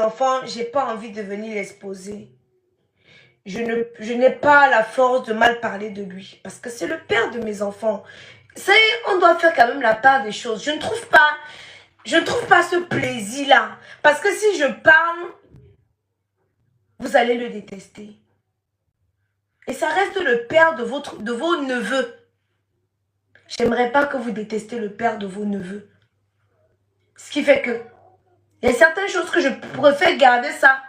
enfants, j'ai pas envie de venir l'exposer. Je n'ai pas la force de mal parler de lui. Parce que c'est le père de mes enfants. Ça y est, on doit faire quand même la part des choses. Je ne trouve pas ce plaisir-là. Parce que si je parle, vous allez le détester. Et ça reste le père de vos neveux. J'aimerais pas que vous détestiez le père de vos neveux. Ce qui fait que il y a certaines choses que je préfère garder ça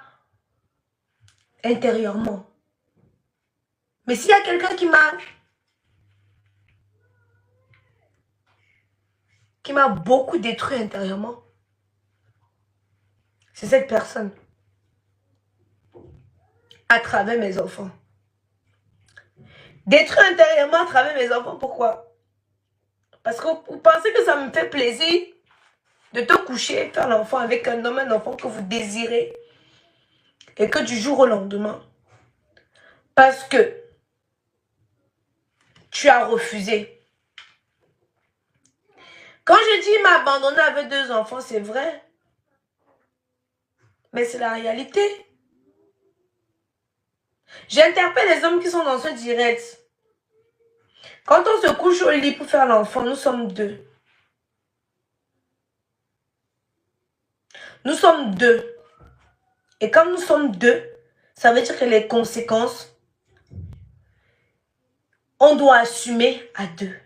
intérieurement. Mais s'il y a quelqu'un qui m'a beaucoup détruit intérieurement, c'est cette personne. À travers mes enfants. Détruire intérieurement à travers mes enfants, pourquoi? Parce que vous pensez que ça me fait plaisir de te coucher, faire l'enfant avec un homme, un enfant que vous désirez, et que du jour au lendemain, parce que tu as refusé. Quand je dis il m'a abandonné avec 2 enfants, c'est vrai. Mais c'est la réalité. J'interpelle les hommes qui sont dans ce direct. Quand on se couche au lit pour faire l'enfant, nous sommes 2. Nous sommes 2. Et quand nous sommes 2, ça veut dire que les conséquences, on doit assumer à 2.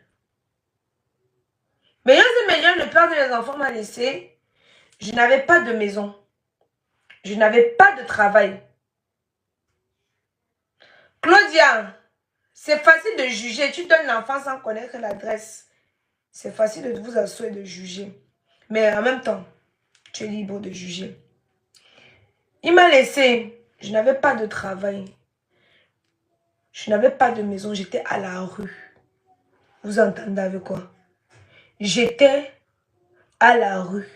Mais le père de mes enfants m'a laissé. Je n'avais pas de maison. Je n'avais pas de travail. Claudia, c'est facile de juger. Tu donnes l'enfant sans connaître l'adresse. C'est facile de vous asseoir et de juger. Mais en même temps, tu es libre de juger. Il m'a laissé. Je n'avais pas de travail. Je n'avais pas de maison. J'étais à la rue. Vous entendez avec quoi? J'étais à la rue.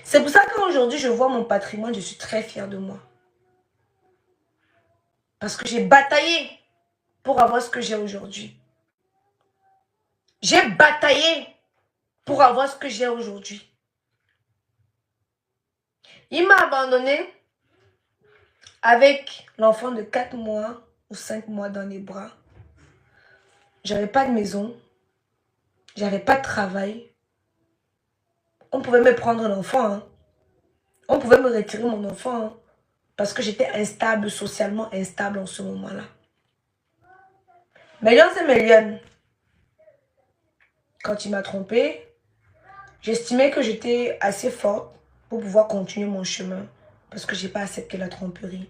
C'est pour ça qu'aujourd'hui, je vois mon patrimoine, je suis très fière de moi. Parce que j'ai bataillé pour avoir ce que j'ai aujourd'hui. J'ai bataillé pour avoir ce que j'ai aujourd'hui. Il m'a abandonné avec l'enfant de 4 mois ou 5 mois dans les bras. J'avais pas de maison. J'avais pas de travail. On pouvait me prendre l'enfant. Hein. On pouvait me retirer mon enfant. Hein, parce que j'étais instable, socialement instable en ce moment-là. Millions et millions. Quand il m'a trompée, j'estimais que j'étais assez forte pour pouvoir continuer mon chemin. Parce que je n'ai pas accepté la tromperie.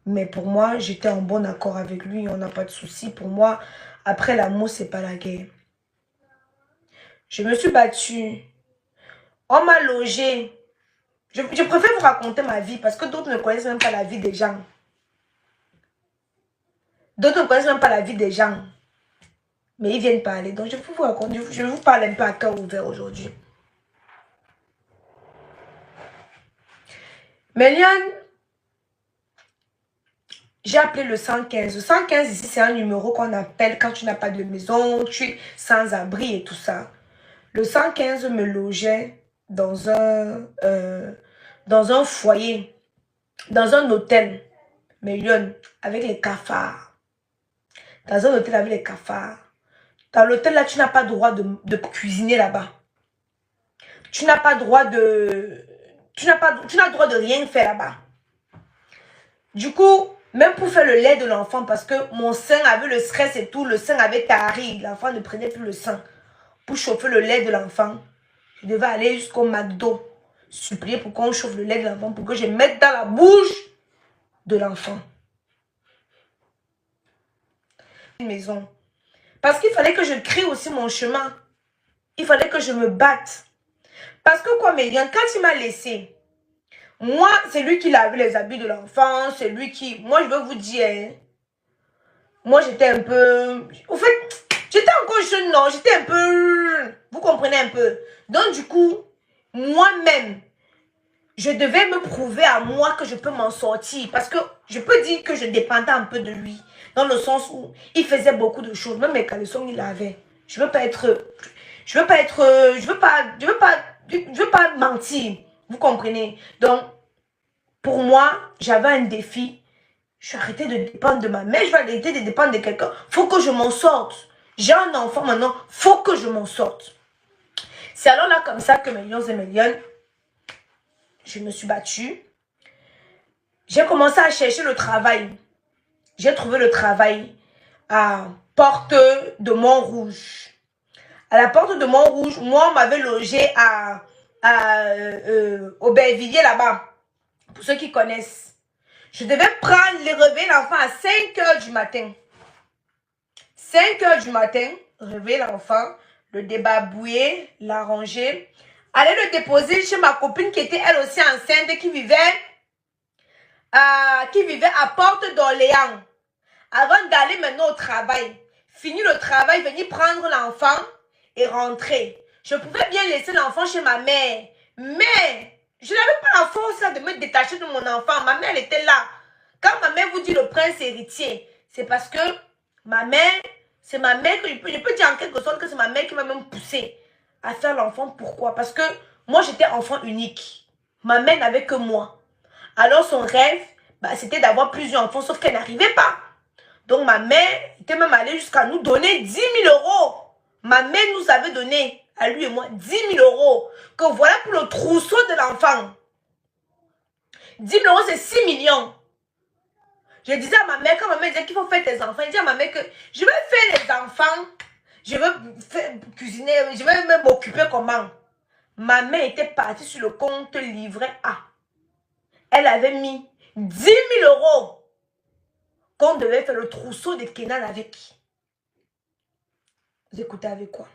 Mais pour moi, j'étais en bon accord avec lui. On n'a pas de souci. Pour moi, après l'amour, c'est pas la guerre. Je me suis battue. On m'a logé. Je préfère vous raconter ma vie parce que d'autres ne connaissent même pas la vie des gens. D'autres ne connaissent même pas la vie des gens. Mais ils viennent parler. Donc je vais vous raconter. Je vais vous parler un peu à cœur ouvert aujourd'hui. Mais Lyon, j'ai appelé le 115. Le 115 ici, c'est un numéro qu'on appelle quand tu n'as pas de maison, tu es sans abri et tout ça. Le 115 me logeait dans un foyer, dans un hôtel. Mais Lyon, avec les cafards. Dans un hôtel avec les cafards. Dans l'hôtel là, tu n'as pas droit de cuisiner là-bas. Tu n'as pas droit de... Tu n'as droit de rien faire là-bas. Du coup, même pour faire le lait de l'enfant, parce que mon sein avait le stress et tout, le sein avait tari, l'enfant ne prenait plus le sein. Pour chauffer le lait de l'enfant, je devais aller jusqu'au McDo, supplier pour qu'on chauffe le lait de l'enfant, pour que je mette dans la bouche de l'enfant. Une maison. Parce qu'il fallait que je crée aussi mon chemin. Il fallait que je me batte. Parce que quoi, Méliane, quand il m'a laissé, moi, c'est lui qui lavait les habits de l'enfant, c'est lui qui... Moi, je veux vous dire, hein, moi, j'étais un peu... Au fait, j'étais encore jeune, non, j'étais un peu... Vous comprenez un peu. Donc, du coup, moi-même, je devais me prouver à moi que je peux m'en sortir. Parce que je peux dire que je dépendais un peu de lui. Dans le sens où il faisait beaucoup de choses. Même mes caleçons, il avait. Je veux pas être... Je veux pas mentir. Vous comprenez? Donc, Pour moi, j'avais un défi. Je suis arrêtée de dépendre de ma mère, je vais arrêter de dépendre de quelqu'un. Faut que je m'en sorte. J'ai un enfant maintenant, faut que je m'en sorte. C'est alors là comme ça que millions et millions, je me suis battue. J'ai commencé à chercher le travail. J'ai trouvé le travail à Porte de Montrouge. À la Porte de Montrouge, moi, on m'avait logé au Bervilliers là-bas. Pour ceux qui connaissent. Je devais prendre les réveiller l'enfant à 5 h du matin. 5 h du matin, réveiller l'enfant, le débarbouiller, l'arranger, aller le déposer chez ma copine qui était elle aussi enceinte, qui vivait à Porte d'Orléans. Avant d'aller maintenant au travail. Finir le travail, venir prendre l'enfant et rentrer. Je pouvais bien laisser l'enfant chez ma mère. Mais je n'avais pas la force là, de me détacher de mon enfant. Ma mère elle était là. Quand ma mère vous dit le prince héritier, c'est parce que ma mère, c'est ma mère que je peux dire en quelque sorte que c'est ma mère qui m'a même poussé à faire l'enfant. Pourquoi? Parce que moi j'étais enfant unique. Ma mère n'avait que moi. Alors son rêve, bah, c'était d'avoir plusieurs enfants, sauf qu'elle n'arrivait pas. Donc ma mère était même allée jusqu'à nous donner 10 000 euros. Ma mère nous avait donné, à lui et moi, 10 000 euros. Que voilà pour le trousseau de l'enfant. 10 000 euros, c'est 6 millions. Je disais à ma mère, quand ma mère disait qu'il faut faire tes enfants, je disais à ma mère que je vais faire les enfants, je vais faire, cuisiner, je vais même m'occuper comment. Ma mère était partie sur le compte livret A. Elle avait mis 10 000 euros qu'on devait faire le trousseau de Kenan avec. Vous écoutez avec quoi?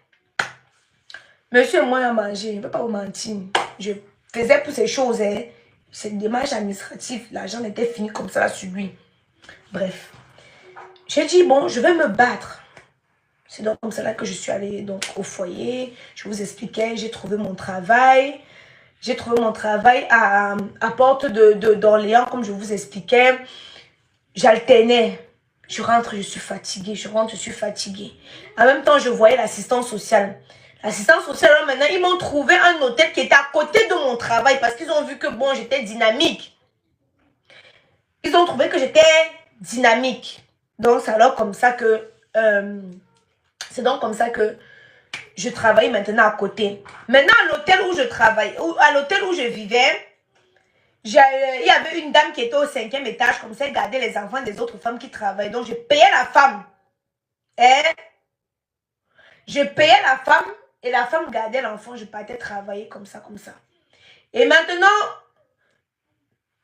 Monsieur, moi, a mangé, je ne peux pas vous mentir. Je faisais pour ces choses, hein. C'est une démarche administrative. L'argent était fini comme ça sur lui. Bref. J'ai dit, bon, je vais me battre. C'est donc comme ça que je suis allée donc, au foyer. Je vous expliquais, j'ai trouvé mon travail. J'ai trouvé mon travail à Porte d'Orléans, comme je vous expliquais. J'alternais. Je rentre, je suis fatiguée. Je rentre, je suis fatiguée. En même temps, je voyais l'assistance sociale. L'assistance sociale, maintenant, ils m'ont trouvé un hôtel qui était à côté de mon travail parce qu'ils ont vu que, bon, j'étais dynamique. Ils ont trouvé que j'étais dynamique. Donc, c'est alors comme ça que... c'est donc comme ça que je travaille maintenant à côté. Maintenant, à l'hôtel où je travaille, à l'hôtel où je vivais, il y avait une dame qui était au 5e étage, comme ça, elle gardait les enfants des autres femmes qui travaillent. Donc, je payais la femme. Hein? Je payais la femme et la femme gardait l'enfant. Je partais travailler comme ça, comme ça. Et maintenant,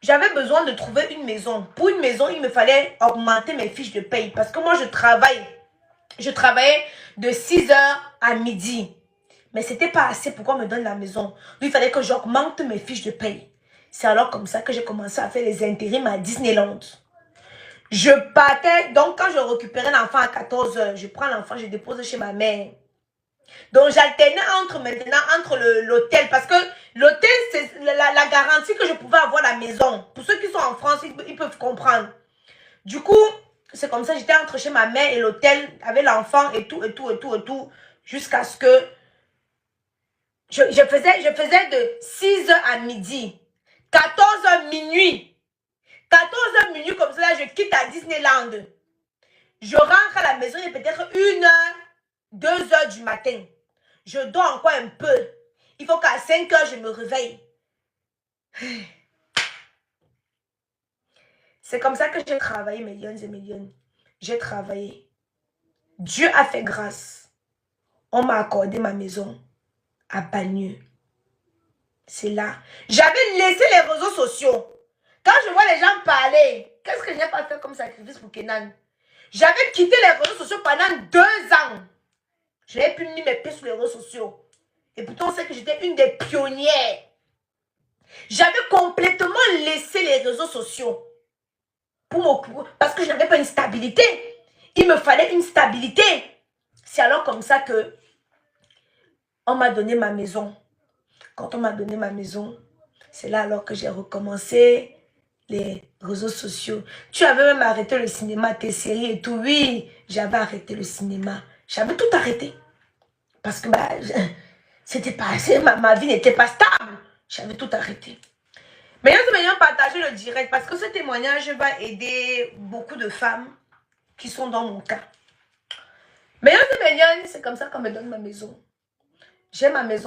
j'avais besoin de trouver une maison. Pour une maison, il me fallait augmenter mes fiches de paye. Parce que moi, je travaillais de 6 h à midi. Mais ce n'était pas assez pour qu'on me donne la maison. Donc, il fallait que j'augmente mes fiches de paye. C'est alors comme ça que j'ai commencé à faire les intérims à Disneyland. Je partais, donc quand je récupérais l'enfant à 14 h, je prends l'enfant, je dépose chez ma mère. Donc j'alternais entre l'hôtel, parce que l'hôtel, c'est la garantie que je pouvais avoir la maison. Pour ceux qui sont en France, ils peuvent comprendre. Du coup, c'est comme ça, j'étais entre chez ma mère et l'hôtel, avec l'enfant et tout, jusqu'à ce que je faisais de 6 h à midi, 14 h minuit. 14 h minuit, comme ça, là, je quitte à Disneyland. Je rentre à la maison, il est peut-être 1 h, 2 h du matin. Je dors encore un peu. Il faut qu'à 5 h, je me réveille. C'est comme ça que j'ai travaillé, millions et millions. J'ai travaillé. Dieu a fait grâce. On m'a accordé ma maison à Bagneux. C'est là. J'avais laissé les réseaux sociaux. Quand je vois les gens parler, qu'est-ce que je n'ai pas fait comme sacrifice pour Kenan? J'avais quitté les réseaux sociaux pendant 2 ans. Je n'avais plus mis mes pieds sur les réseaux sociaux. Et pourtant, on sait que j'étais une des pionnières. J'avais complètement laissé les réseaux sociaux. Parce que je n'avais pas une stabilité. Il me fallait une stabilité. C'est alors comme ça que on m'a donné ma maison. Quand on m'a donné ma maison, c'est là alors que j'ai recommencé les réseaux sociaux. Tu avais même arrêté le cinéma, tes séries et tout. Oui, j'avais arrêté le cinéma. J'avais tout arrêté. Parce que c'était pas assez, ma vie n'était pas stable. J'avais tout arrêté. Mais bien partagez le direct parce que ce témoignage va aider beaucoup de femmes qui sont dans mon cas. Mais c'est comme ça qu'on me donne ma maison. J'ai ma maison.